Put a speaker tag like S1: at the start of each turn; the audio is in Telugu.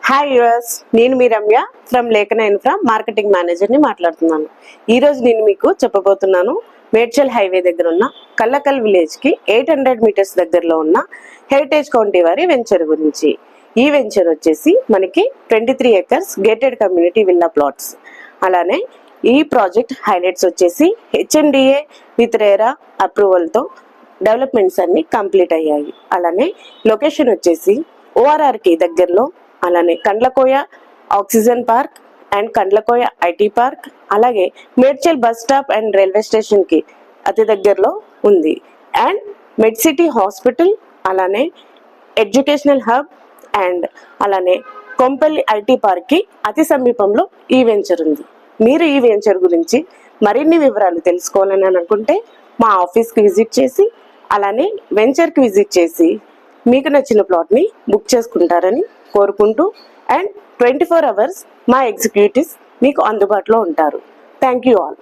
S1: హాయ్ యూవర్స్, నేను మీ రమ్య ఫ్రమ్ లేఖన ఇన్ఫ్రా మార్కెటింగ్ మేనేజర్ని మాట్లాడుతున్నాను. ఈరోజు నేను మీకు చెప్పబోతున్నాను మేడ్చల్ హైవే దగ్గర ఉన్న కల్లకల్ విలేజ్కి 800 మీటర్స్ దగ్గరలో ఉన్న హెరిటేజ్ కౌంటీ వారి వెంచర్ గురించి. ఈ వెంచర్ వచ్చేసి మనకి 23 acres gated community villa plots. అలానే ఈ ప్రాజెక్ట్ హైలైట్స్ వచ్చేసి HNDA విత్ రేరా అప్రూవల్తో డెవలప్మెంట్స్ అన్ని కంప్లీట్ అయ్యాయి. అలానే లొకేషన్ వచ్చేసి ORRకి దగ్గరలో, అలానే Kandlakoya oxygen park and Kandlakoya IT park, అలాగే Medchal bus stop and railway స్టేషన్కి అతి దగ్గరలో ఉంది. అండ్ మెడ్ సిటీ హాస్పిటల్, అలానే ఎడ్యుకేషనల్ హబ్ అండ్ అలానే కొంపల్లి ఐటీ పార్క్కి అతి సమీపంలో ఈ వెంచర్ ఉంది. మీరు ఈ వెంచర్ గురించి మరిన్ని వివరాలు తెలుసుకోవాలని అనుకుంటే మా ఆఫీస్కి విజిట్ చేసి, అలానే వెంచర్కి విజిట్ చేసి మీకు నచ్చిన ప్లాట్ని బుక్ చేసుకుంటారని కోరుకుంటూ, అండ్ 24 hours మా ఎగ్జిక్యూటివ్స్ మీకు అందుబాటులో ఉంటారు. Thank you all.